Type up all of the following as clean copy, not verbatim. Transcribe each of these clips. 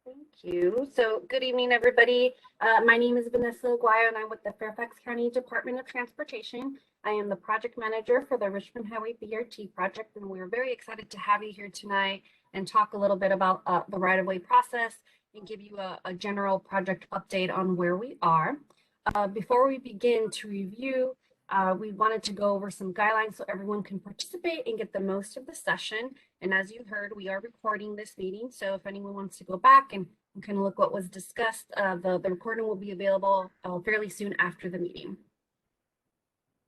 Thank you. So good evening, everybody. My name is Vanessa Aguayo, and I'm with the Fairfax County Department of Transportation. I am the project manager for the Richmond Highway BRT project, and we're very excited to have you here tonight and talk a little bit about the right-of-way process and give you a general project update on where we are. Before we begin to review, we wanted to go over some guidelines so everyone can participate and get the most of the session. And as you heard, we are recording this meeting. So if anyone wants to go back and kind of look what was discussed, the recording will be available fairly soon after the meeting.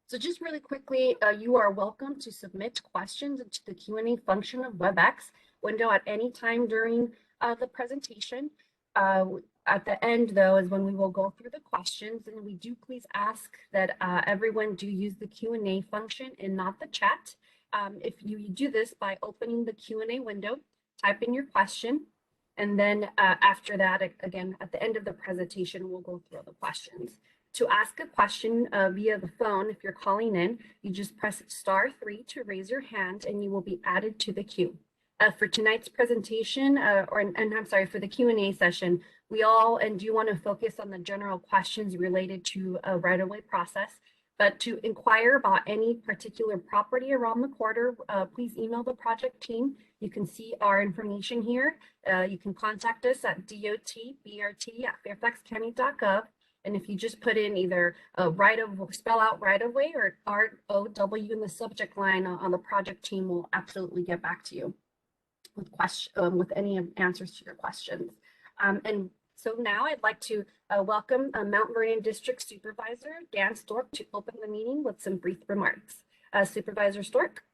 So just really quickly, you are welcome to submit questions into the Q&A function of WebEx window at any time during the presentation. At the end, though, is when we will go through the questions, and we do please ask that everyone do use the Q&A function and not the chat. If you do this by opening the Q&A window, type in your question, and then after that, again, at the end of the presentation, we'll go through the questions. To ask a question via the phone, if you're calling in, you just press *3 to raise your hand, and you will be added to the queue. For tonight's presentation, for the Q&A session, we all do want to focus on the general questions related to a right-of-way process, but to inquire about any particular property around the corridor, please email the project team. You can see our information here. You can contact us at dotbrt@fairfaxcounty.gov. And if you just put in either spell out right-of-way or ROW in the subject line on the project team, will absolutely get back to you with any answers to your questions. And so now I'd like to welcome Mount Vernon District Supervisor Dan Stork to open the meeting with some brief remarks. Supervisor Stork.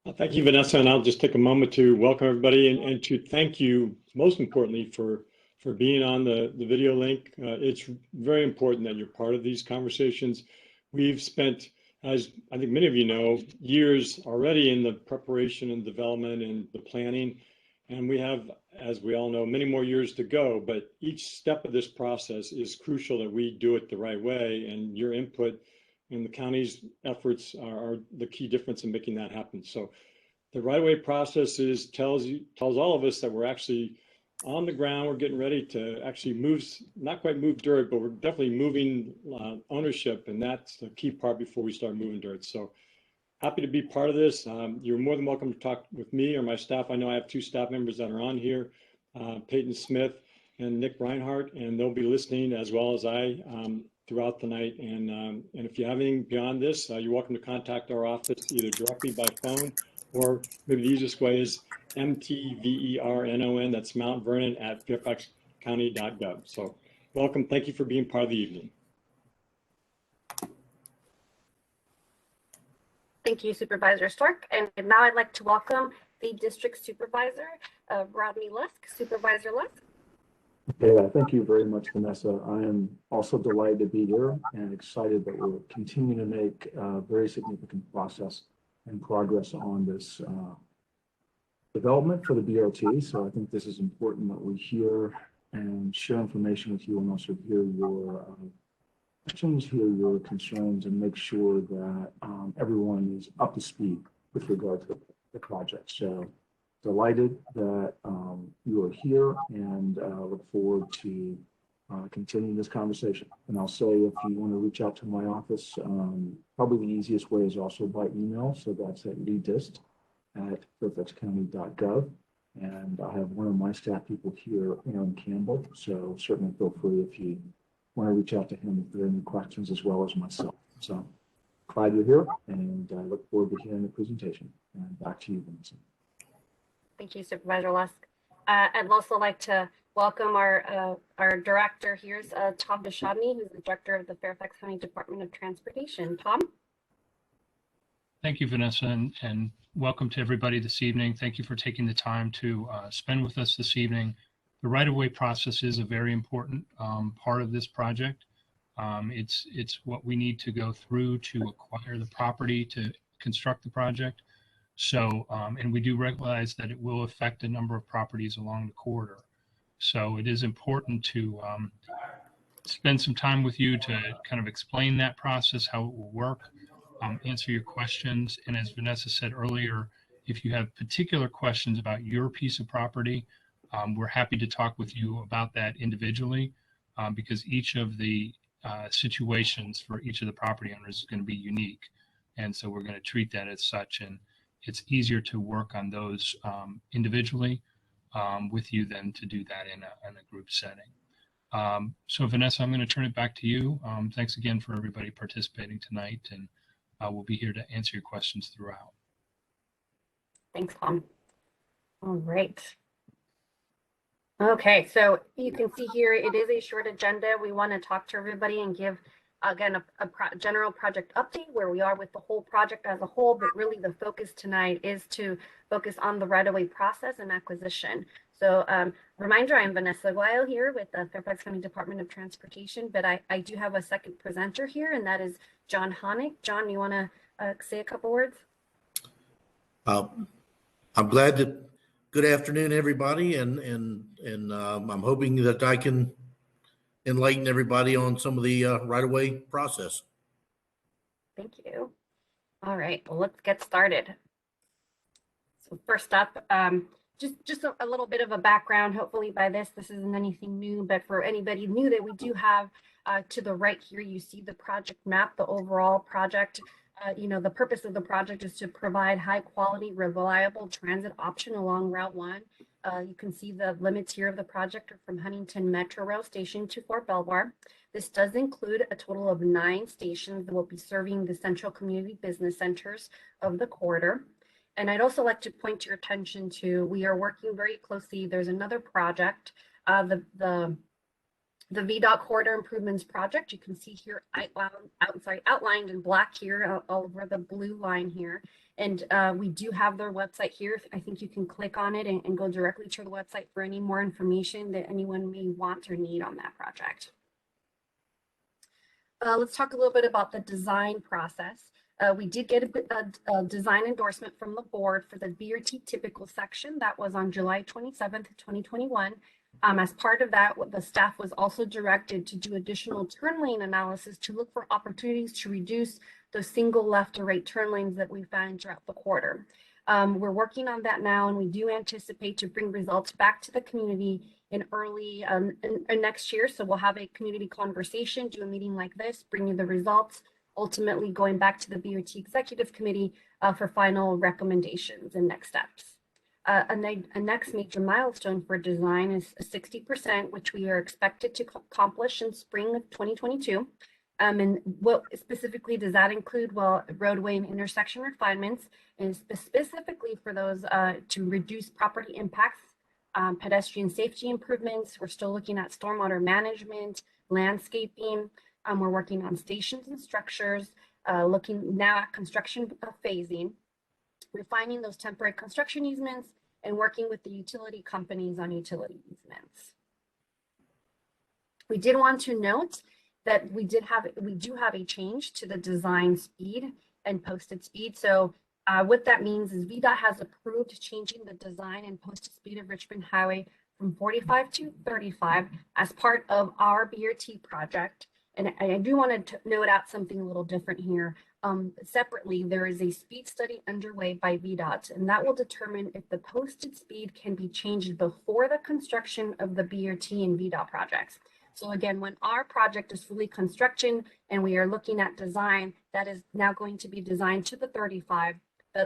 Well, thank you, Vanessa, and I'll just take a moment to welcome everybody and to thank you, most importantly, for being on the video link. It's very important that you're part of these conversations. We've spent, as I think many of you know, years already in the preparation and development and the planning. And we have, as we all know, many more years to go, but each step of this process is crucial that we do it the right way, and your input and the county's efforts are the key difference in making that happen. So the right-of-way process tells all of us that we're actually on the ground. We're getting ready to actually not quite move dirt, but we're definitely moving ownership, and that's the key part before we start moving dirt. So happy to be part of this. You're more than welcome to talk with me or my staff. I know I have two staff members that are on here, Peyton Smith and Nick Reinhardt, and they'll be listening as well as I throughout the night. And if you have anything beyond this, you're welcome to contact our office either directly by phone, or maybe the easiest way is MTVERNON, that's Mount Vernon at fairfaxcounty.gov. So welcome. Thank you for being part of the evening. Thank you, Supervisor Stork. And now I'd like to welcome the District Supervisor, Rodney Lusk. Supervisor Lusk. Yeah, thank you very much, Vanessa. I am also delighted to be here and excited that we're continuing to make very significant process and progress on this development for the BRT. So I think this is important that we hear and share information with you, and also hear your questions, hear your concerns, and make sure that everyone is up to speed with regard to the project. So delighted that you are here, and look forward to continuing this conversation. And I'll say, if you want to reach out to my office, probably the easiest way is also by email. So that's at leadist@fairfaxcounty.gov. And I have one of my staff people here, Aaron Campbell. So certainly feel free if you want to reach out to him if there are any questions, as well as myself. So glad you're here, and I look forward to hearing the presentation. And back to you, Vincent. Thank you, Supervisor Lusk. I'd also like to welcome our director. Here's Tom Bishadney, who's the director of the Fairfax County Department of Transportation. Tom? Thank you, Vanessa, and welcome to everybody this evening. Thank you for taking the time to spend with us this evening. The right-of-way process is a very important part of this project. It's what we need to go through to acquire the property to construct the project. So, and we do realize that it will affect a number of properties along the corridor. So it is important to spend some time with you to kind of explain that process, how it will work, answer your questions. And as Vanessa said earlier, if you have particular questions about your piece of property, We're happy to talk with you about that individually because each of the situations for each of the property owners is going to be unique. And so we're going to treat that as such. And it's easier to work on those individually with you than to do that in a group setting. So Vanessa, I'm going to turn it back to you. Thanks again for everybody participating tonight, and we'll be here to answer your questions throughout. Thanks, Tom. All right. Okay, so you can see here, it is a short agenda. We want to talk to everybody and give, again, a general project update where we are with the whole project as a whole, but really the focus tonight is to focus on the right-of-way process and acquisition. So reminder, I'm Vanessa Guayo here with the Fairfax County Department of Transportation, but I do have a second presenter here, and that is John Honick. John, you want to say a couple words? I'm glad that. Good afternoon, everybody, and I'm hoping that I can enlighten everybody on some of the right-of-way process. Thank you. All right, well, let's get started. So first up, just a little bit of a background. Hopefully by this isn't anything new, but for anybody new that we do have to the right here, you see the project map, the overall project. The purpose of the project is to provide high quality, reliable transit option along Route 1. You can see the limits here of the project are from Huntington Metro Rail Station to Fort Belvoir. This does include a total of 9 stations that will be serving the central community business centers of the corridor. And I'd also like to point your attention to, we are working very closely. There's another project, the VDOT Corridor Improvements Project. You can see here outlined in black here all over the blue line here. And we do have their website here. I think you can click on it and go directly to the website for any more information that anyone may want or need on that project. Let's talk a little bit about the design process. We did get a design endorsement from the board for the BRT typical section. That was on July 27th, 2021. As part of that, the staff was also directed to do additional turn lane analysis to look for opportunities to reduce those single left or right turn lanes that we found throughout the quarter. We're working on that now, and we do anticipate to bring results back to the community in early next year. So we'll have a community conversation, do a meeting like this, bring you the results, ultimately going back to the BRT Executive Committee for final recommendations and next steps. A next major milestone for design is 60%, which we are expected to accomplish in spring of 2022. And what specifically does that include? Well, roadway and intersection refinements, and specifically for those to reduce property impacts, pedestrian safety improvements. We're still looking at stormwater management, landscaping. We're working on stations and structures, looking now at construction phasing, refining those temporary construction easements, and working with the utility companies on utility easements. We did want to note that we do have a change to the design speed and posted speed. So what that means is VDOT has approved changing the design and posted speed of Richmond Highway from 45 to 35 as part of our BRT project. And I do want to note out something a little different here. Separately, there is a speed study underway by VDOT, and that will determine if the posted speed can be changed before the construction of the BRT and VDOT projects. So again, when our project is fully construction and we are looking at design, that is now going to be designed to the 35.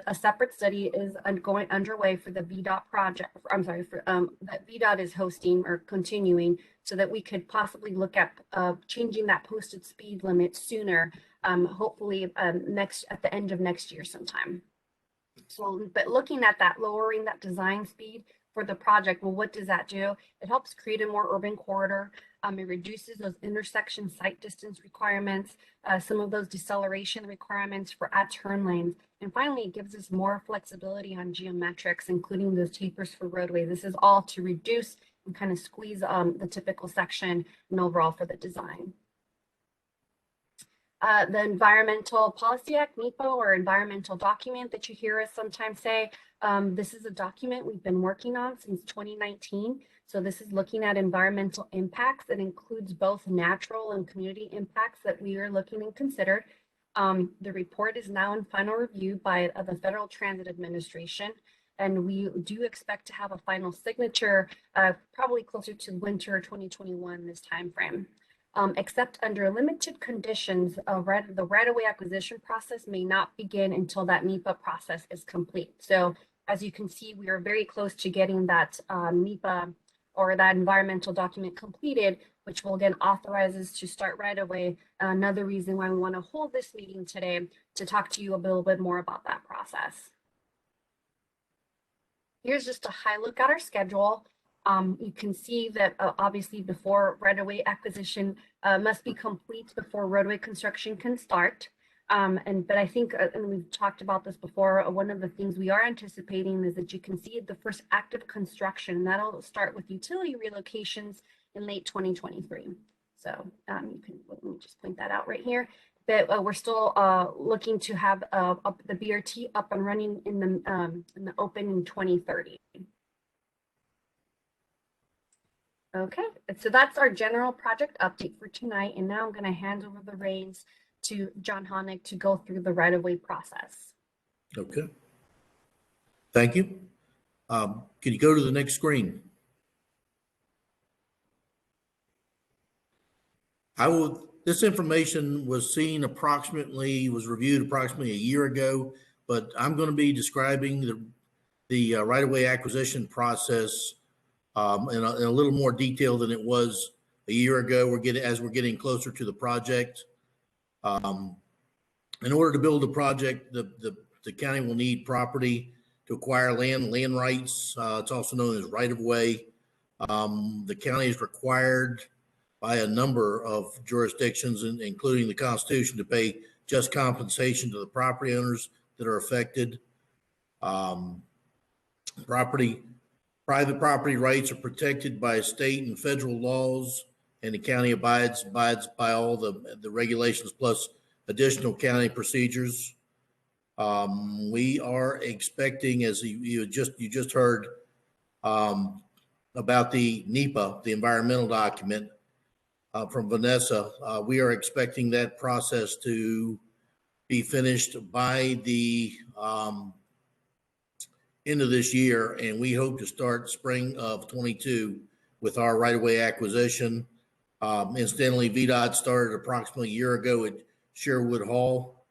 A separate study is underway for the VDOT project. I'm sorry, that VDOT is hosting or continuing, so that we could possibly look at changing that posted speed limit sooner, hopefully at the end of next year sometime. So, but looking at that, lowering that design speed for the project, well, what does that do? It helps create a more urban corridor. It reduces those intersection sight distance requirements, some of those deceleration requirements for at turn lanes. And finally, it gives us more flexibility on geometrics, including those tapers for roadways. This is all to reduce and kind of squeeze the typical section and overall for the design. The Environmental Policy Act, NEPA, or environmental document that you hear us sometimes say, this is a document we've been working on since 2019. So this is looking at environmental impacts that includes both natural and community impacts that we are looking and considered. The report is now in final review by the Federal Transit Administration. And we do expect to have a final signature probably closer to winter 2021 this time frame. Except under limited conditions, the right-of-way acquisition process may not begin until that NEPA process is complete. So as you can see, we are very close to getting that NEPA or that environmental document completed, which will again authorizes to start right away. Another reason why we want to hold this meeting today to talk to you a little bit more about that process. Here's just a high look at our schedule. You can see that obviously before right-of-way acquisition must be complete before roadway construction can start. But I think, and we've talked about this before, one of the things we are anticipating is that you can see the first active construction. That'll start with utility relocations in late 2023. So you can, let me just point that out right here. But we're still looking to have the BRT up and running in the open in 2030. Okay, so that's our general project update for tonight. And now I'm going to hand over the reins to John Honig to go through the right-of-way process. Okay. Thank you. Can you go to the next screen? This information was reviewed approximately a year ago, but I'm going to be describing the right-of-way acquisition process in a little more detail than it was a year ago. As we're getting closer to the project. In order to build a project, the county will need property to acquire land rights. It's also known as right-of-way. The county is required by a number of jurisdictions, including the Constitution, to pay just compensation to the property owners that are affected. Private property rights are protected by state and federal laws, and the county abides by all the regulations plus additional county procedures. We are expecting, as you just heard, about the NEPA, the environmental document from Vanessa. We are expecting that process to be finished by the end of this year, and we hope to start spring of 22 with our right-of-way acquisition. Incidentally, VDOT started approximately a year ago at Sherwood Hall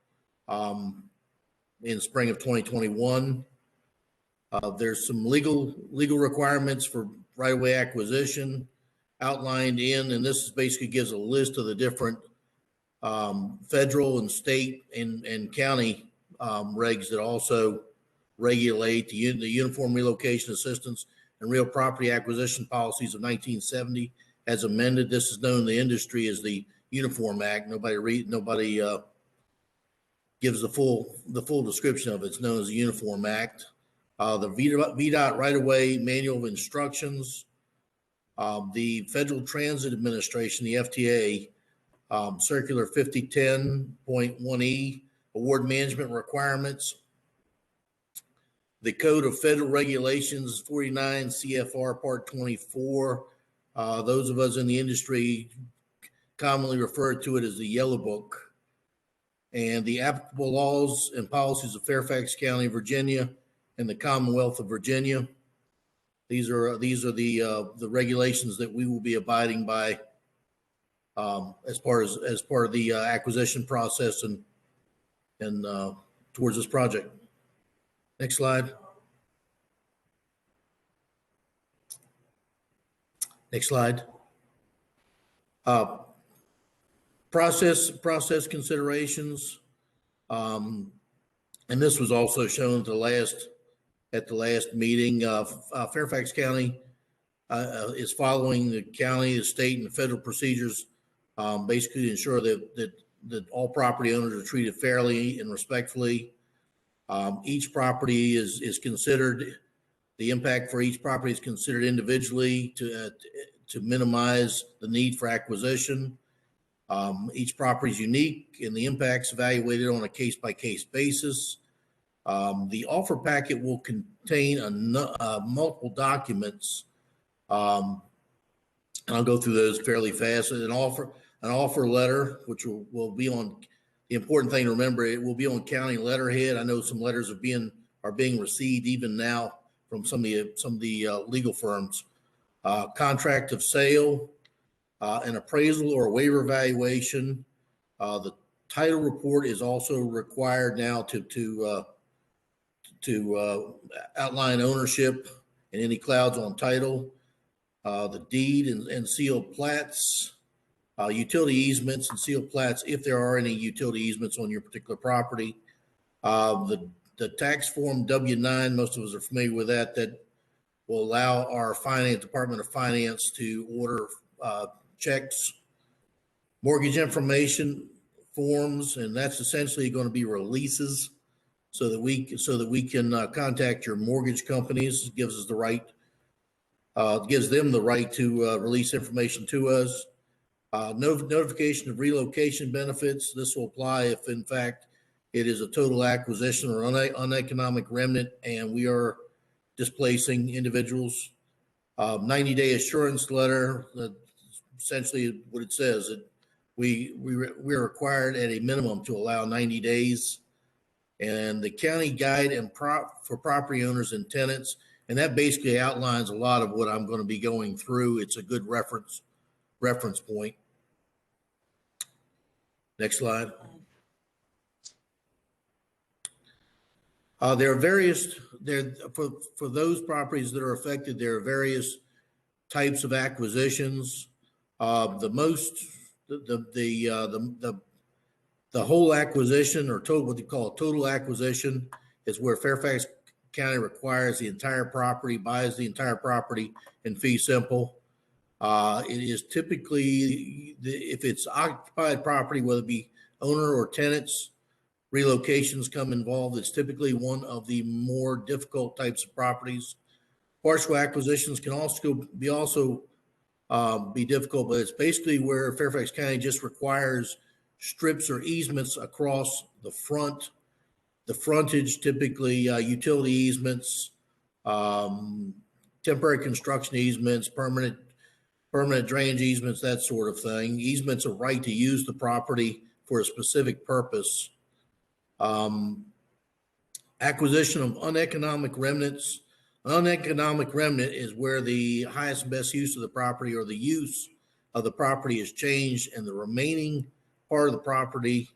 in spring of 2021. There's some legal requirements for right-of-way acquisition outlined and this basically gives a list of the different federal and state and county regs that also regulate the Uniform Relocation Assistance and Real Property Acquisition Policies of 1970 as amended. This is known in the industry as the Uniform Act. Nobody gives the full description of it. It's known as the Uniform Act. The VDOT right-of-way manual of instructions, the Federal Transit Administration, the FTA, Circular 5010.1E, award management requirements, the Code of Federal Regulations, 49 CFR Part 24. Those of us in the industry commonly refer to it as the Yellow Book, and the applicable laws and policies of Fairfax County, Virginia, and the Commonwealth of Virginia. These are the regulations that we will be abiding by as part of the acquisition process and towards this project. Next slide. Next slide. Process considerations, and this was also shown at the last meeting. Fairfax County is following the county, the state, and the federal procedures, basically to ensure that all property owners are treated fairly and respectfully. Each property is considered. The impact for each property is considered individually to minimize the need for acquisition. Each property is unique, and the impacts evaluated on a case-by-case basis. The offer packet will contain multiple documents. And I'll go through those fairly fast. An offer letter, which will be on. The important thing to remember, it will be on county letterhead. I know some letters are being are being received even now from some of the legal firms. Contract of sale, an appraisal or waiver valuation. The title report is also required now to outline ownership and any clouds on title. The deed and sealed plats, utility easements and sealed plats, if there are any utility easements on your particular property. The tax form W-9, most of us are familiar with that will allow our Department of Finance to order checks, mortgage information forms, and that's essentially going to be releases so that we can contact your mortgage companies. It gives us the right, gives them the right to release information to us. Notification of relocation benefits. This will apply if, in fact, it is a total acquisition or uneconomic remnant, and we are displacing individuals. 90-day assurance letter. Essentially, what it says that we're required at a minimum to allow 90 days. And the county guide for property owners and tenants, and that basically outlines a lot of what I'm going to be going through. It's a good reference point. Next slide. There are various for those properties that are affected. There are various types of acquisitions. The whole acquisition, or total, what they call a total acquisition, is where Fairfax County requires the entire property, buys the entire property in fee simple. It is typically, if it's occupied property, whether it be owner or tenants, relocations come involved. It's typically one of the more difficult types of properties. Partial acquisitions can also be difficult, but it's basically where Fairfax County just requires strips or easements across the frontage, typically utility easements, temporary construction easements, permanent drainage easements, that sort of thing. Easements are right to use the property for a specific purpose. Acquisition of uneconomic remnants. Uneconomic remnant is where the highest and best use of the property or the use of the property is changed, and the remaining part of the property,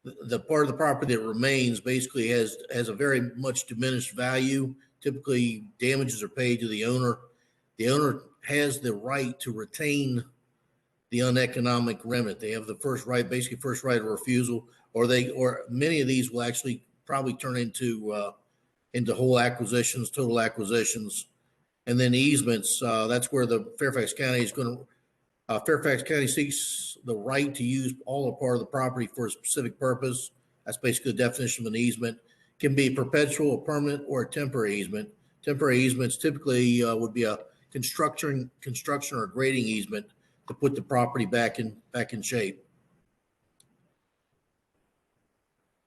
the part of the property that remains, basically has a very much diminished value. Typically, damages are paid to the owner. The owner has the right to retain the uneconomic remnant. They have the first right of refusal, or many of these will actually probably turn into whole acquisitions, total acquisitions. And then easements, that's where the Fairfax County seeks the right to use all or part of the property for a specific purpose. That's basically the definition of an easement. It can be perpetual, a permanent, or a temporary easement. Temporary easements typically would be a construction or grading easement to put the property back in shape.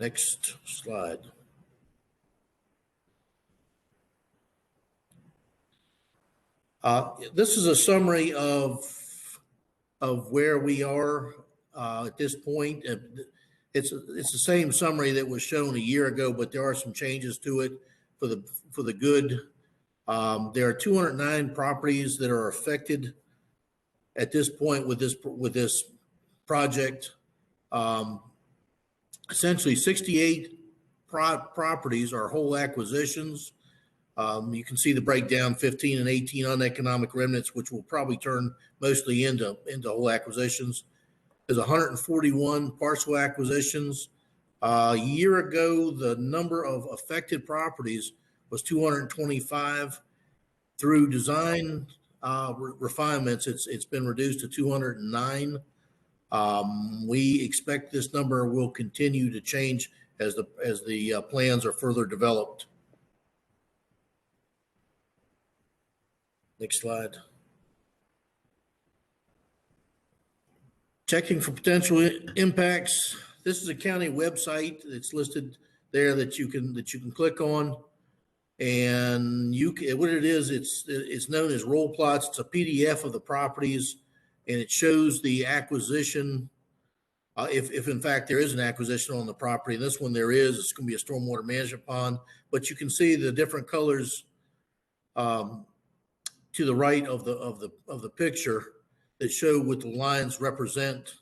Next slide. This is a summary of where we are at this point. It's the same summary that was shown a year ago, but there are some changes to it for the good. There are 209 properties that are affected at this point with this project. Essentially, 68 properties are whole acquisitions. You can see the breakdown: 15 and 18 uneconomic remnants, which will probably turn mostly into whole acquisitions. There's 141 partial acquisitions. A year ago, the number of affected properties was 225. Through design refinements, it's been reduced to 209. We expect this number will continue to change as the plans are further developed. Next slide. Checking for potential impacts. This is a county website that's listed there that you can click on, and what it is, it's known as roll plots. It's a PDF of the properties, and it shows the acquisition if in fact there is an acquisition on the property. This one there is, it's going to be a stormwater management pond, but you can see the different colors to the right of the picture that show what the lines represent.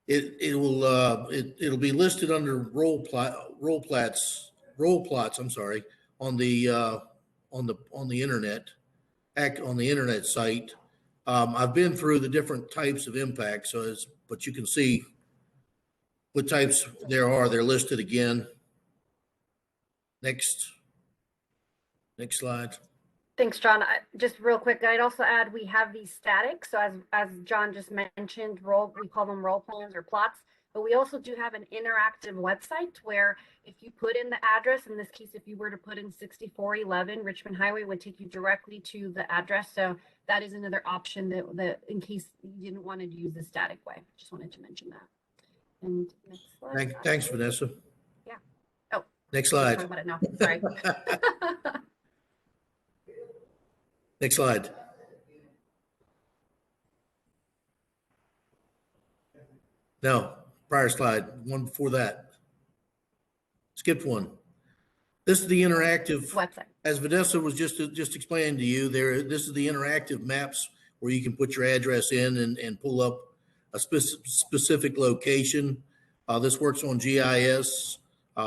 It'll be listed under roll plots. I'm sorry, on the internet, on the internet site. I've been through the different types of impacts, but you can see what types there are. They're listed again. Next slide. Thanks, John. Just real quick, I'd also add we have these static. So as John just mentioned, we call them roll plans or plots. But we also do have an interactive website where if you put in the address, in this case, if you were to put in 6411 Richmond Highway, would take you directly to the address. So that is another option that in case you didn't want to use the static way. Just wanted to mention that. And next slide. Thanks, Vanessa. Yeah. Oh, next talk slide. about it now. Sorry. Next slide. No, prior slide, one before that. Skipped one. This is the interactive Website. As Vanessa was just explaining to you, this is the interactive maps where you can put your address in and pull up a specific location. This works on GIS,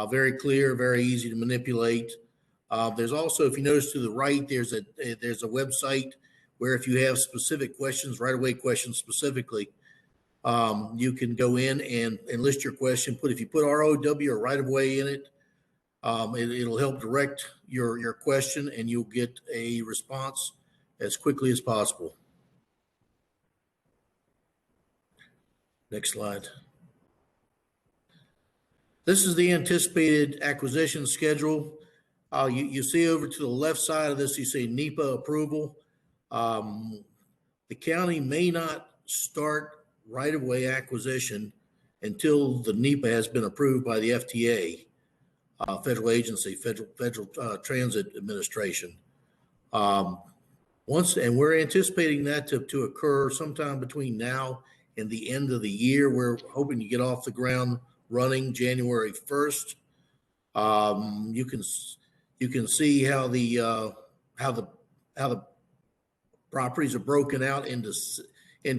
very clear, very easy to manipulate. There's also, if you notice to the right, there's a website where if you have specific questions, right-of-way questions specifically, you can go in and list your question. If you put ROW or right-of-way in it, it'll help direct your question and you'll get a response as quickly as possible. Next slide. This is the anticipated acquisition schedule. You see over to the left side of this, you see NEPA approval. The county may not start right-of-way acquisition until the NEPA has been approved by the FTA, federal agency, Federal Transit Administration. And we're anticipating that to occur sometime between now and the end of the year. We're hoping to get off the ground running January 1st. You can see how the properties are broken out into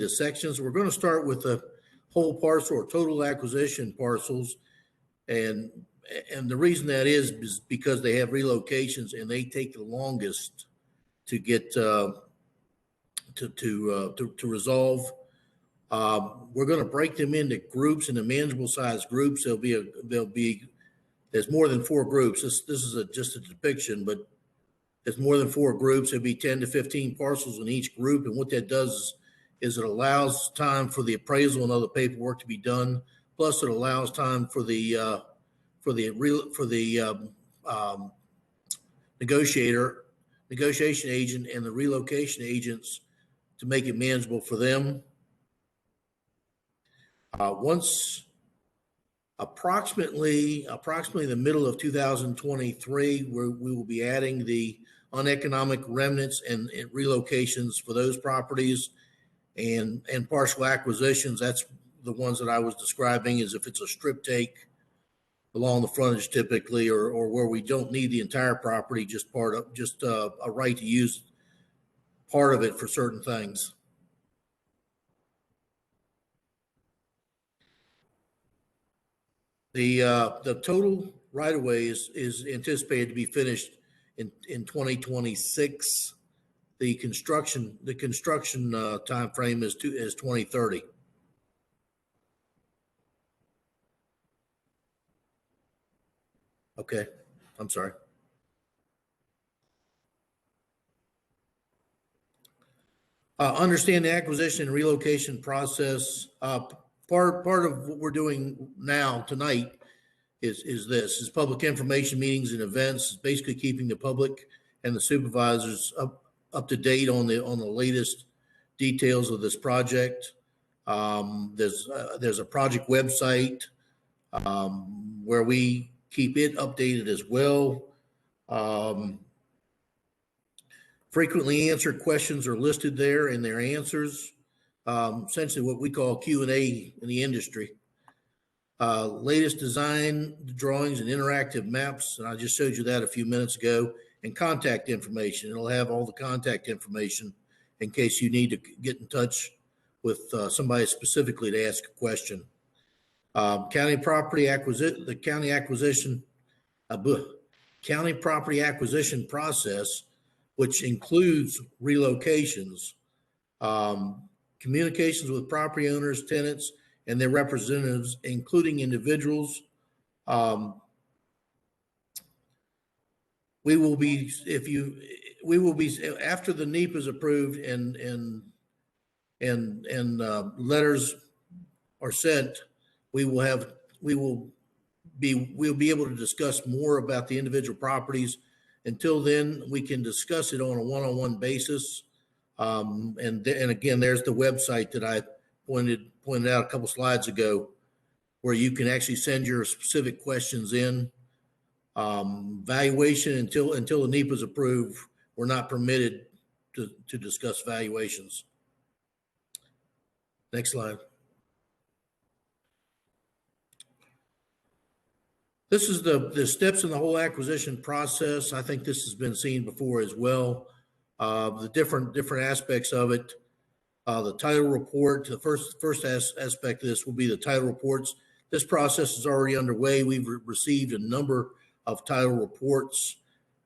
sections. We're going to start with the whole parcel or total acquisition parcels, and the reason that is because they have relocations and they take the longest to get to resolve. We're going to break them into groups, into manageable size groups. There's more than 4 groups. This is just a depiction, but there's more than 4 groups. There'll be 10 to 15 parcels in each group. And what that does is it allows time for the appraisal and other paperwork to be done. Plus it allows time for the negotiation agent and the relocation agents to make it manageable for them. Once approximately the middle of 2023, we will be adding the uneconomic remnants and relocations for those properties and partial acquisitions. That's the ones that I was describing, is if it's a strip take along the frontage typically, or where we don't need the entire property, just a right to use part of it for certain things. The total right of way is anticipated to be finished in 2026. The construction time frame is 2030. Okay, I'm sorry. Understand the acquisition and relocation process. Part of what we're doing now tonight is public information meetings and events. It's basically keeping the public and the supervisors up to date on the latest details of this project. There's a project website where we keep it updated as well. Frequently answered questions are listed there and their answers. essentially what we call Q&A in the industry. Latest design drawings and interactive maps, and I just showed you that a few minutes ago, and contact information. It'll have all the contact information in case you need to get in touch with somebody specifically to ask a question. County property acquisition, the county property acquisition process, which includes relocations, communications with property owners, tenants, and their representatives, including individuals. We will be, after the NEPA is approved and letters are sent, we'll be able to discuss more about the individual properties. Until then, we can discuss it on a one-on-one basis. And again, there's the website that I pointed out a couple slides ago, where you can actually send your specific questions in. Valuation, until the NEPA is approved, we're not permitted to discuss valuations. Next slide. This is the steps in the whole acquisition process. I think this has been seen before as well. The different aspects of it. The title report, the first aspect of this will be the title reports. This process is already underway. We've received a number of title reports.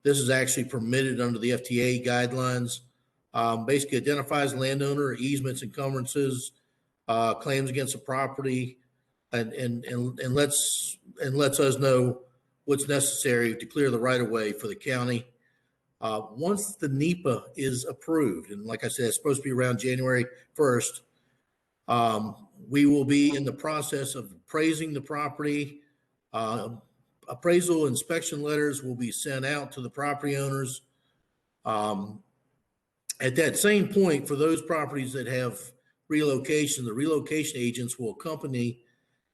This is actually permitted under the FTA guidelines. Basically identifies landowner, easements, encumbrances, claims against the property, and lets us know what's necessary to clear the right of way for the county. Once the NEPA is approved, and like I said, it's supposed to be around January 1st, we will be in the process of appraising the property. Appraisal inspection letters will be sent out to the property owners. At that same point, for those properties that have relocation, the relocation agents will accompany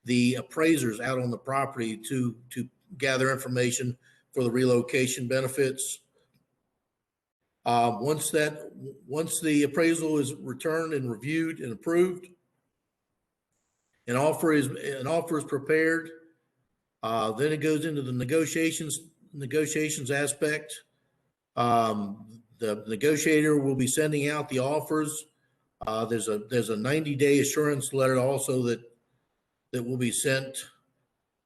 the appraisers out on the property to gather information for the relocation benefits. Once the appraisal is returned and reviewed and approved, an offer is prepared. Then it goes into the negotiations aspect. The negotiator will be sending out the offers. There's a 90-day assurance letter also that will be sent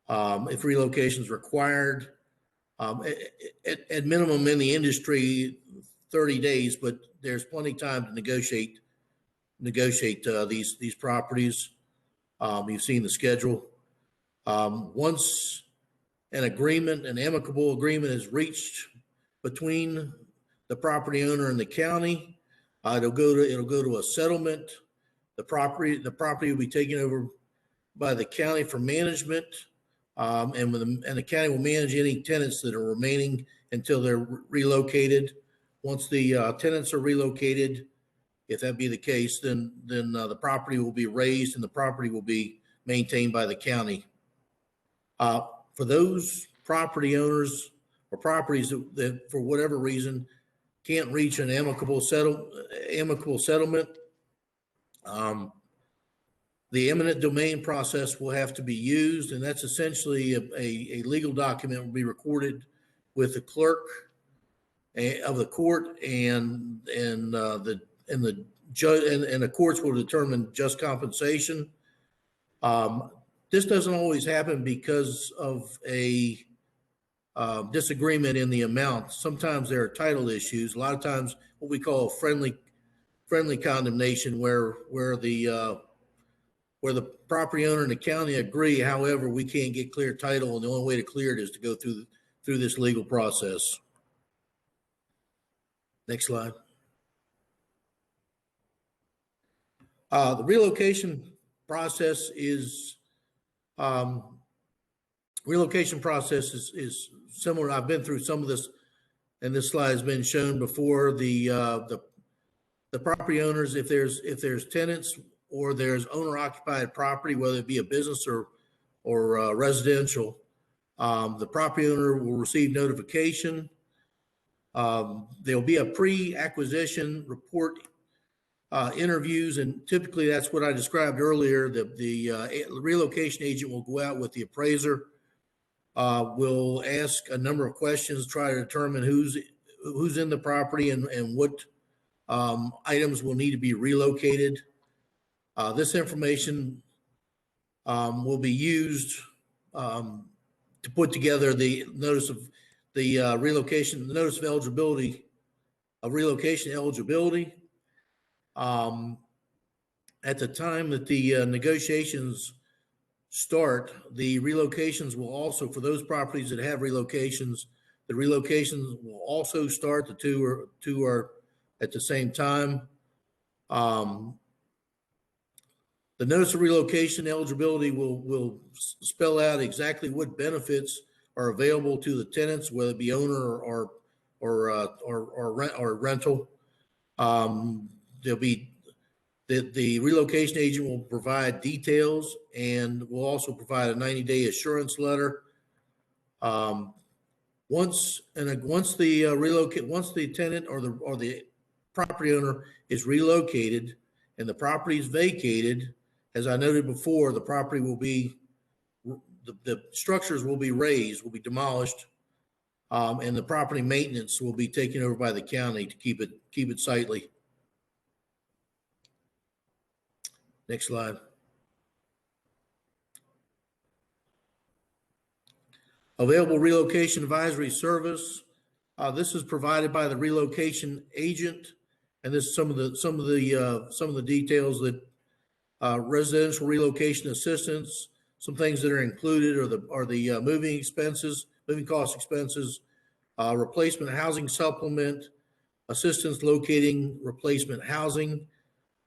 if relocation is required. At minimum in the industry, 30 days, but there's plenty of time to negotiate these properties. You've seen the schedule. Once an amicable agreement is reached between the property owner and the county, it'll go to a settlement. The property will be taken over by the county for management, and the county will manage any tenants that are remaining until they're relocated. Once the tenants are relocated, if that be the case, then the property will be raised and the property will be maintained by the county. For those property owners or properties that for whatever reason can't reach an amicable settlement, the eminent domain process will have to be used, and that's essentially a legal document will be recorded with the clerk of the court, and the judge and the courts will determine just compensation. This doesn't always happen because of a disagreement in the amount. Sometimes there are title issues. A lot of times, what we call friendly condemnation, where the property owner and the county agree. However, we can't get clear title, and the only way to clear it is to go through this legal process. Next slide. The relocation process is similar. I've been through some of this, and this slide has been shown before. The property owners, if there's tenants or there's owner occupied property, whether it be a business or residential, the property owner will receive notification. There'll be a pre-acquisition report interviews, and typically that's what I described earlier. The relocation agent will go out with the appraiser, will ask a number of questions, try to determine who's in the property and what items will need to be relocated. This information will be used to put together the notice of the relocation, the notice of eligibility, of relocation eligibility. At the time that the negotiations start, the relocations will also, for those properties that have relocations, the relocations will also start. The two are at the same time. The notice of relocation eligibility will spell out exactly what benefits are available to the tenants, whether it be owner or rental. There'll be the relocation agent will provide details and will also provide a 90-day assurance letter. Once the tenant or the property owner is relocated and the property is vacated, as I noted before, the property will be, the structures will be razed, will be demolished, and the property maintenance will be taken over by the county to keep it sightly. Next slide. Available relocation advisory service. This is provided by the relocation agent, and this is some of the details that residential relocation assistance. Some things that are included are the moving cost expenses, replacement housing supplement, assistance locating replacement housing,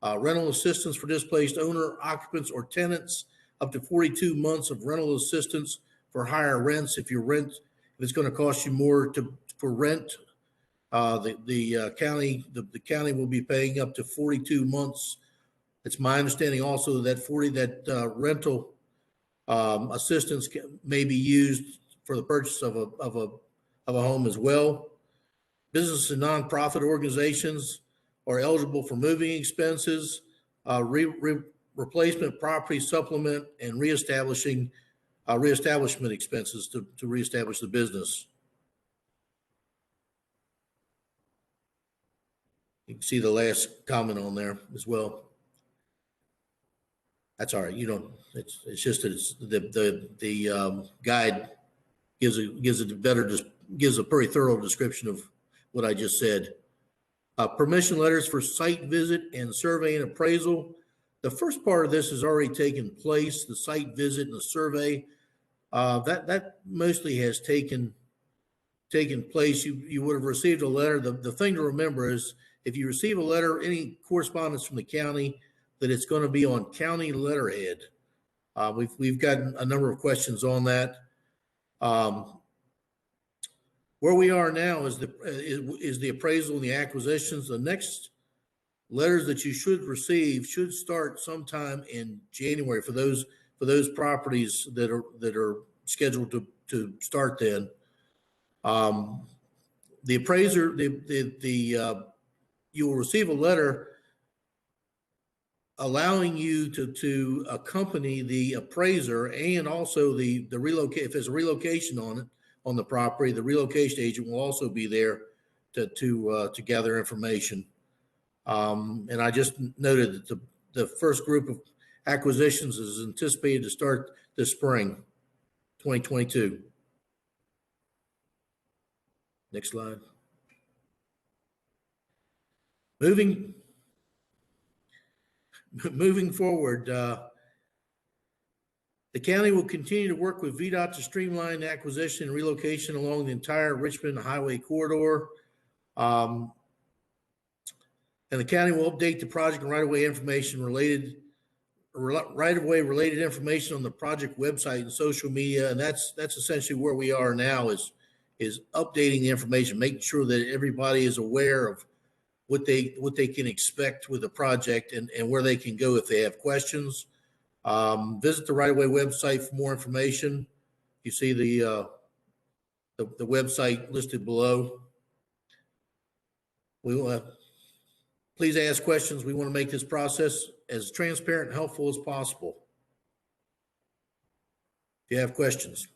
rental assistance for displaced owner, occupants, or tenants, up to 42 months of rental assistance for higher rents. If it's going to cost you more for rent, the county will be paying up to 42 months. It's my understanding also that rental assistance may be used for the purchase of a home as well. Business and nonprofit organizations are eligible for moving expenses, replacement property supplement, and reestablishment expenses to reestablish the business. You can see the last comment on there as well. That's all right. It's just that the guide gives a pretty thorough description of what I just said. Permission letters for site visit and survey and appraisal. The first part of this has already taken place. The site visit and the survey that mostly has taken place. You would have received a letter. The thing to remember is if you receive a letter, any correspondence from the county, that it's going to be on county letterhead. We've gotten a number of questions on that. Where we are now is the appraisal and the acquisitions. The next letters that you should receive should start sometime in January for those properties that are scheduled to start then. The appraiser, you will receive a letter allowing you to accompany the appraiser, and also the relocate. If there's a relocation on the property, the relocation agent will also be there to gather information. And I just noted that the first group of acquisitions is anticipated to start this spring, 2022. Next slide. Moving forward, the county will continue to work with VDOT to streamline acquisition and relocation along the entire Richmond highway corridor. And the county will update the project and right-of-way related information on the project website and social media. And that's essentially where we are now is updating the information, making sure that everybody is aware of what they can expect with the project and where they can go if they have questions. Visit the right-of-way website for more information. You see the website listed below. We will Please ask questions. We want to make this process as transparent and helpful as possible. If you have questions.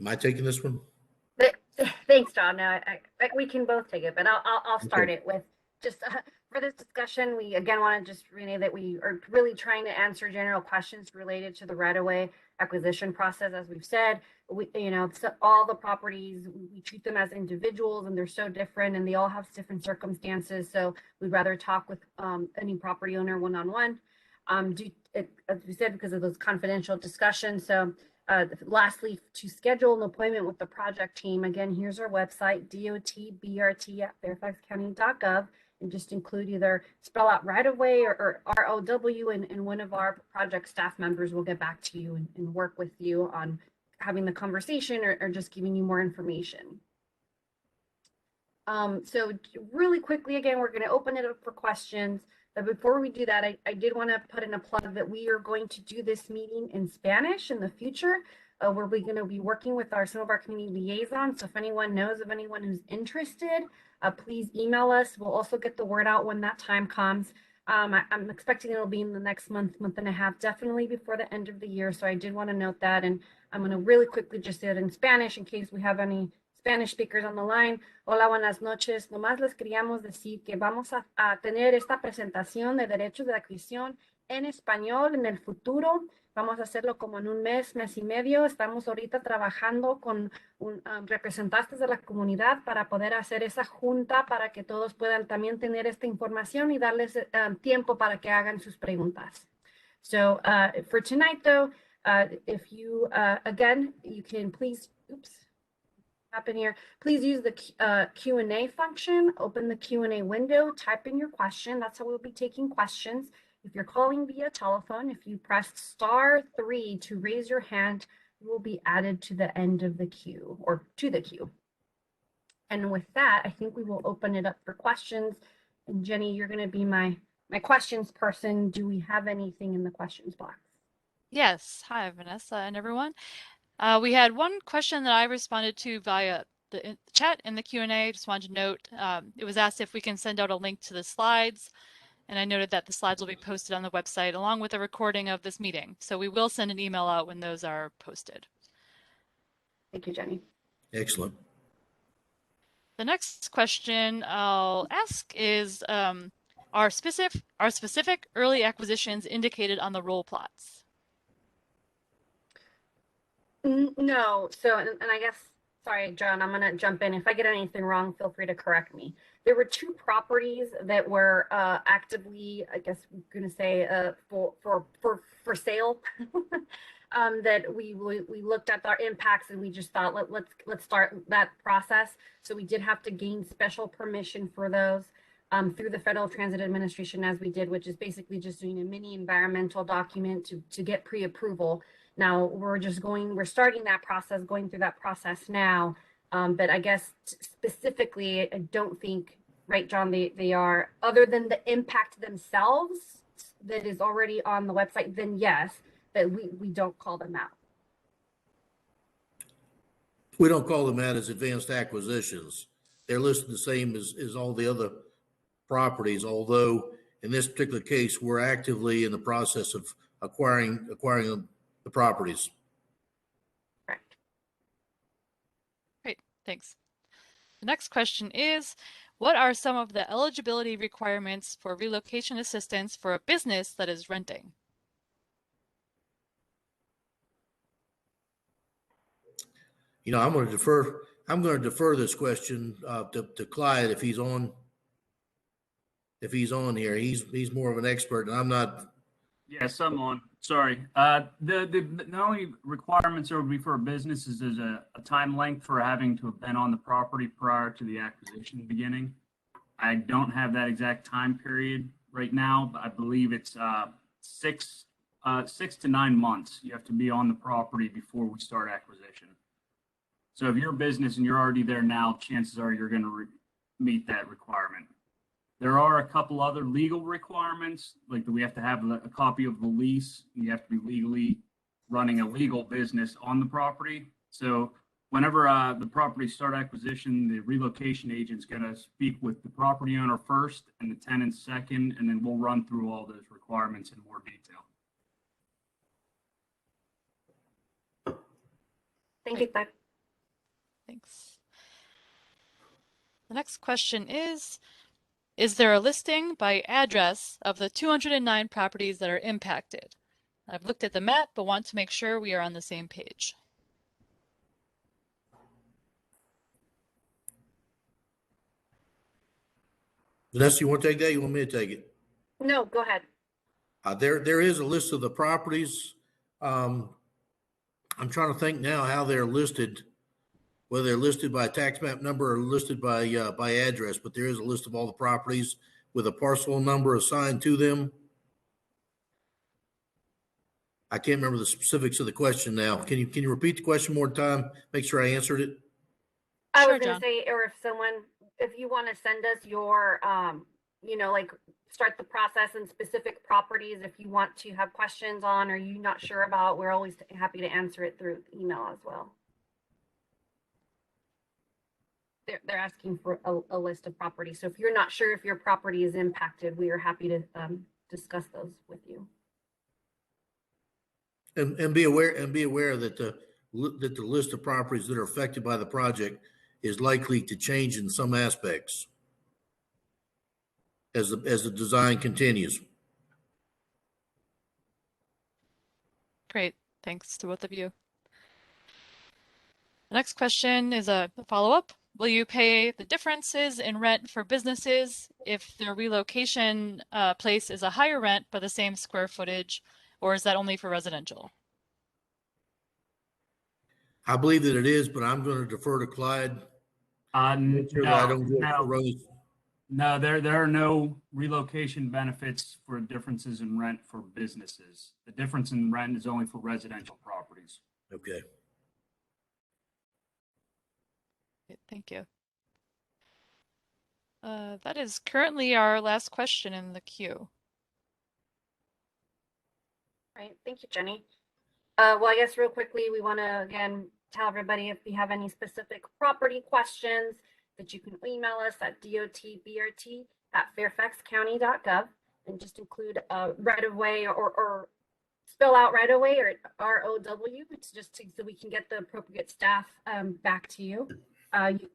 Am I taking this one? Thanks, John. No, we can both take it, but I'll start it with just for this discussion. We again want to just rename that we are really trying to answer general questions related to the right-of-way acquisition process. As we've said, so all the properties, we treat them as individuals, and they're so different, and they all have different circumstances. So we'd rather talk with any property owner one-on-one. As we said, because of those confidential discussions. So. Lastly, to schedule an appointment with the project team, again, here's our website, dotbrt@fairfaxcounty.gov, and just include either spell out right away or ROW, and one of our project staff members will get back to you and work with you on having the conversation or just giving you more information. So really quickly, again, we're going to open it up for questions. But before we do that, I did want to put in a plug that we are going to do this meeting in Spanish in the future, where we're going to be working with some of our community liaisons. So if anyone knows of anyone who's interested, please email us. We'll also get the word out when that time comes. I'm expecting it'll be in the next month and a half, definitely before the end of the year. So I did want to note that, and I'm going to really quickly just say it in Spanish in case we have any Spanish speakers on the line. Hola, buenas noches. Nomás les queríamos decir que vamos a tener esta presentación de derechos de adquisición en español en el futuro. Vamos a hacerlo como en un mes y medio. Estamos ahorita trabajando con representantes de la comunidad para poder hacer esa junta para que todos puedan también tener esta información y darles tiempo para que hagan sus preguntas. So for tonight, though, if you, again, you can please, happen here. Please use the Q&A function. Open the Q&A window, type in your question. That's how we'll be taking questions. If you're calling via telephone, if you press *3 to raise your hand, you will be added to the end of the queue or to the queue. And with that, I think we will open it up for questions. And Jenny, you're going to be my questions person. Do we have anything in the questions box? Yes. Hi, Vanessa and everyone. We had one question that I responded to via the chat in the Q&A. Just wanted to note, it was asked if we can send out a link to the slides. And I noted that the slides will be posted on the website along with a recording of this meeting. So we will send an email out when those are posted. Thank you, Jenny. Excellent. The next question I'll ask is, are specific early acquisitions indicated on the roll plots? No. So, and I guess, sorry, John, I'm going to jump in. If I get anything wrong, feel free to correct me. There were two properties that were actively, I guess we're going to say, for sale. That we looked at our impacts and we just thought let's start that process. So we did have to gain special permission for those through the Federal Transit Administration, as we did, which is basically just doing a mini environmental document to get pre-approval. Now we're starting that process, going through that process now. But I guess specifically, I don't think, right, John, they are, other than the impact themselves that is already on the website, then yes, that we don't call them out. We don't call them out as advanced acquisitions. They're listed the same as all the other properties, although in this particular case, we're actively in the process of acquiring the properties. Correct. Great, thanks. The next question is, what are some of the eligibility requirements for relocation assistance for a business that is renting? You know, I'm going to defer this question to Clyde if he's on. If he's on here, he's more of an expert, and I'm not. Yes, I'm on. Sorry. The only requirements there would be for a business is there's a time length for having to have been on the property prior to the acquisition beginning. I don't have that exact time period right now, but I believe it's 6 to 9 months. You have to be on the property before we start acquisition. So if you're a business and you're already there now, chances are you're going to meet that requirement. There are a couple other legal requirements, like that we have to have a copy of the lease. You have to be legally running a legal business on the property. So whenever the property start acquisition, the relocation agent's going to speak with the property owner first and the tenant second, and then we'll run through all those requirements in more detail. Thank you, Doug. Thanks. The next question is there a listing by address of the 209 properties that are impacted? I've looked at the map, but want to make sure we are on the same page. Vanessa, you want to take that? You want me to take it? No, go ahead. There is a list of the properties. I'm trying to think now how they're listed, whether they're listed by tax map number or listed by address, but there is a list of all the properties with a parcel number assigned to them. I can't remember the specifics of the question now. Can you repeat the question more time? Make sure I answered it. I Sure, was going John. to say, or if you want to send us your, like start the process and specific properties, if you want to have questions on, or you're not sure about, we're always happy to answer it through email as well. They're asking for a list of properties. So if you're not sure if your property is impacted, we are happy to discuss those with you. And be aware that the list of properties that are affected by the project is likely to change in some aspects as the design continues. Great. Thanks to both of you. The next question is a follow-up. Will you pay the differences in rent for businesses if their relocation place is a higher rent but the same square footage, or is that only for residential? I believe that it is, but I'm going to defer to Clyde. Make sure that I don't go off the road. No, there are no relocation benefits for differences in rent for businesses. The difference in rent is only for residential properties. Okay. Okay, thank you. That is currently our last question in the queue. All right, thank you, Jenny. Well, I guess real quickly, we want to again tell everybody if you have any specific property questions that you can email us at dotbrt@fairfaxcounty.gov and just include right of way or spell out right of way or ROW. It's just so we can get the appropriate staff back to you.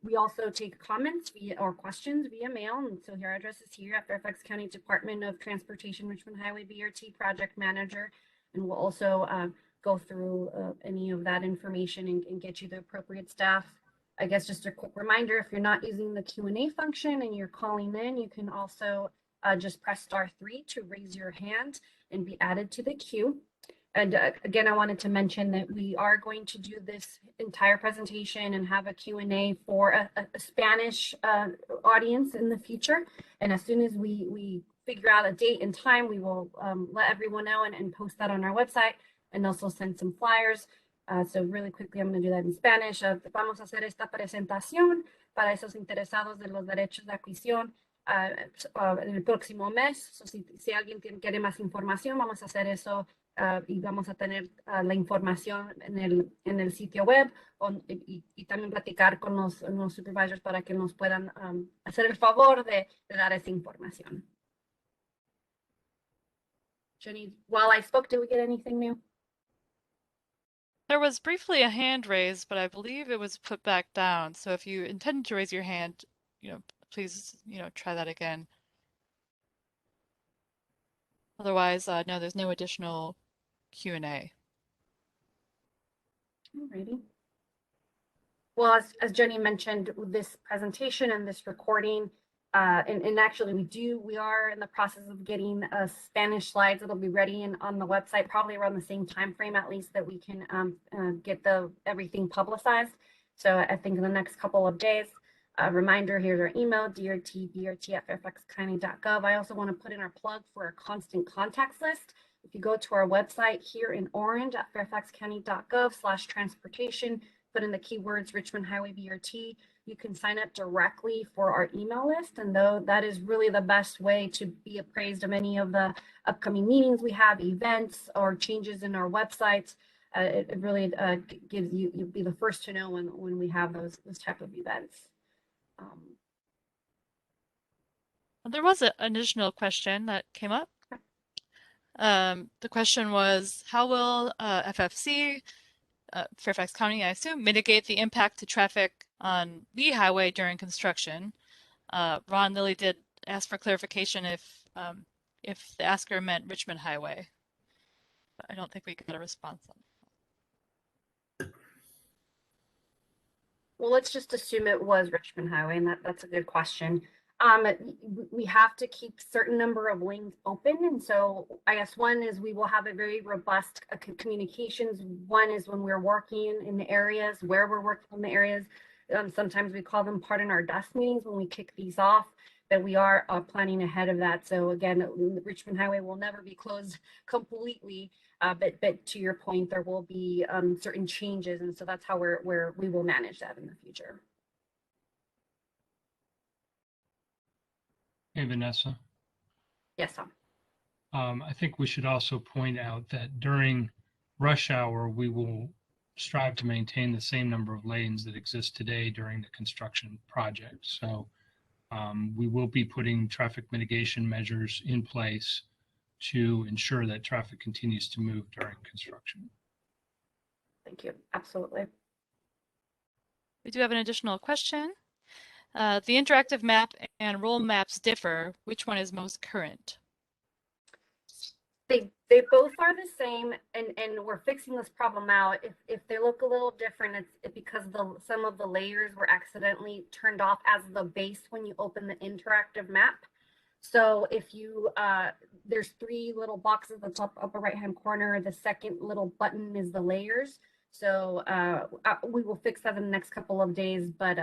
We also take comments or questions via mail, and so your address is here at Fairfax County Department of Transportation, Richmond Highway BRT Project Manager, and we'll also go through any of that information and get you the appropriate staff. I guess just a quick reminder, if you're not using the Q&A function and you're calling in, you can also just press *3 to raise your hand and be added to the queue. And again, I wanted to mention that we are going to do this entire presentation and have a Q&A for a Spanish audience in the future. And as soon as we figure out a date and time, we will let everyone know and post that on our website and also send some flyers. So really quickly, I'm going to do that in Spanish. Vamos a hacer esta presentación para esos interesados de los derechos de adquisición en el próximo mes. So, si alguien quiere más información, vamos a hacer eso y vamos a tener la información en el sitio web y también platicar con los supervisors para que nos puedan hacer el favor de dar esa información. Jenny, while I spoke, did we get anything new? There was briefly a hand raised, but I believe it was put back down. So if you intended to raise your hand, please, try that again. Otherwise, no, there's no additional Q&A. Alrighty. Well, as Jenny mentioned, this presentation and this recording, and actually we are in the process of getting Spanish slides that'll be ready on the website probably around the same time frame, at least, that we can get everything publicized. So I think in the next couple of days. Reminder, here's our email, drbrt@fairfaxcounty.gov. I also want to put in our plug for our constant contacts list. If you go to our website here in orange at fairfaxcounty.gov/transportation, put in the keywords Richmond Highway BRT, you can sign up directly for our email list. And though that is really the best way to be appraised of any of the upcoming meetings we have, events, or changes in our websites. it really gives you, you'll be the first to know when we have those type of events. There was an additional question that came up. The question was, how will FFC, Fairfax County, I assume, mitigate the impact to traffic on Lee Highway during construction? Ron Lilly did ask for clarification if the asker meant Richmond Highway, but I don't think we got a response on that. Well, let's just assume it was Richmond Highway, and that's a good question. We have to keep certain number of lanes open, and so I guess one is we will have a very robust communications. One is when we're working in the areas, where we're working in the areas. Sometimes we call them pardon our dust meetings when we kick these off, that we are planning ahead of that. So again, the Richmond Highway will never be closed completely, but to your point, there will be certain changes, and so that's how we will manage that in the future. Hey, Vanessa. Yes, Tom. I think we should also point out that during rush hour, we will strive to maintain the same number of lanes that exist today during the construction project. So we will be putting traffic mitigation measures in place to ensure that traffic continues to move during construction. Thank you. Absolutely. We do have an additional question. The interactive map and roll maps differ. Which one is most current? They both are the same, and we're fixing this problem out. If they look a little different, it's because some of the layers were accidentally turned off as the base when you open the interactive map. So if you there's 3 little boxes at the top upper right hand corner. The second little button is the layers. So we will fix that in the next couple of days. But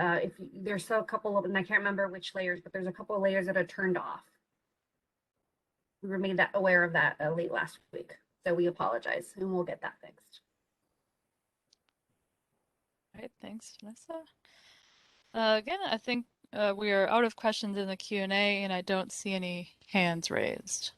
there's a couple of, and I can't remember which layers, but there's a couple of layers that are turned off. We were made aware of that late last week, so we apologize, and we'll get that fixed. All right, thanks, Vanessa. Again, I think we are out of questions in the Q&A, and I don't see any hands raised.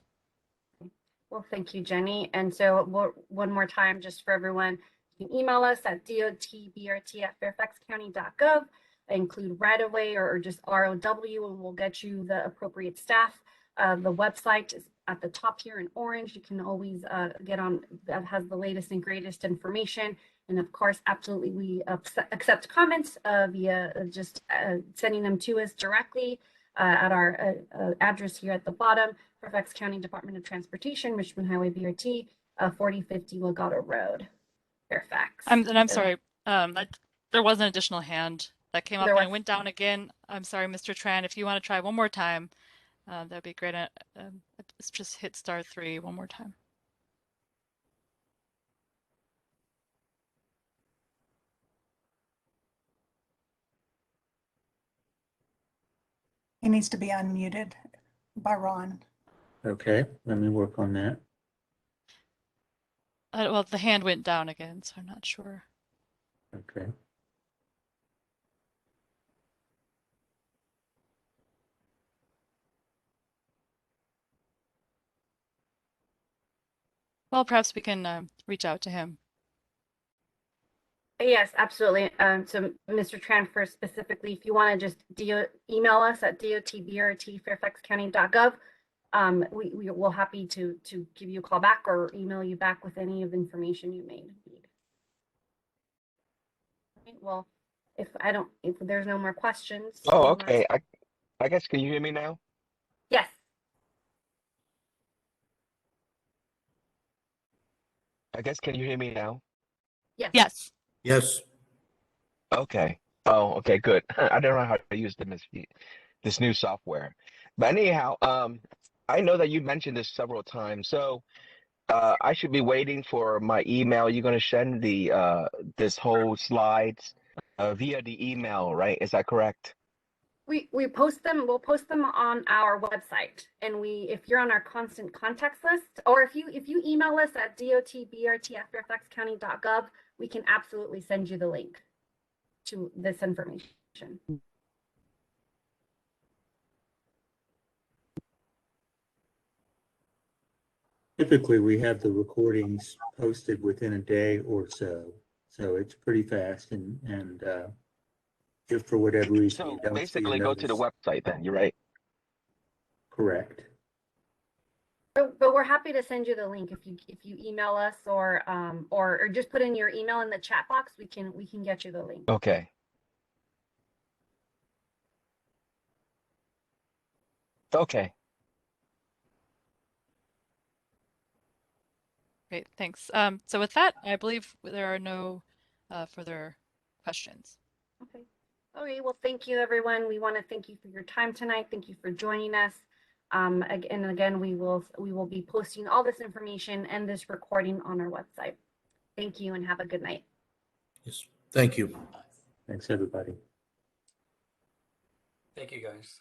Well, thank you, Jenny. And so one more time, just for everyone, you can email us at dotbrt@fairfaxcounty.gov, include right-of-way or just ROW, and we'll get you the appropriate staff. The website is at the top here in orange. You can always get on, that has the latest and greatest information. And of course, absolutely, we accept comments via just sending them to us directly at our address here at the bottom, Fairfax County Department of Transportation, Richmond Highway BRT, 4050 Legato Road, Fairfax. I'm sorry, there was an additional hand that came up and it went down again. I'm sorry, Mr. Tran, if you want to try one more time, that'd be great. Let's just hit *3 one more time. He needs to be unmuted by Ron. Okay, let me work on that. Well, the hand went down again, so I'm not sure. Okay. Well, perhaps we can reach out to him. Yes, absolutely. So Mr. Tranfer, specifically, if you want to just email us at dotbrt@fairfaxcounty.gov, we will happy to give you a call back or email you back with any of the information you may need. Okay, well, if there's no more questions. Oh, okay. I guess, can you hear me now? Yes. I guess, can you hear me now? Yes. Yes. Yes. Okay. Oh, okay, good. I don't know how to use this new software. But anyhow, I know that you mentioned this several times. So I should be waiting for my email. You're gonna send this whole slides via the email, right? Is that correct? We post them. We'll post them on our website, and if you're on our constant contacts list, or if you email us at dotbrt@fairfaxcounty.gov, we can absolutely send you the link to this information. Typically, we have the recordings posted within a day or so. So it's pretty fast and if for whatever reason So you don't see a basically go to the notice, website then, you're right. correct. But we're happy to send you the link if you email us or just put in your email in the chat box. We can get you the link. Okay. Okay. Great, thanks. So with that, I believe there are no further questions. Okay. Okay. Well, thank you, everyone. We want to thank you for your time tonight. Thank you for joining us. Again, we will be posting all this information and this recording on our website. Thank you and have a good night. Yes, thank you. Thanks, everybody. Thank you, guys.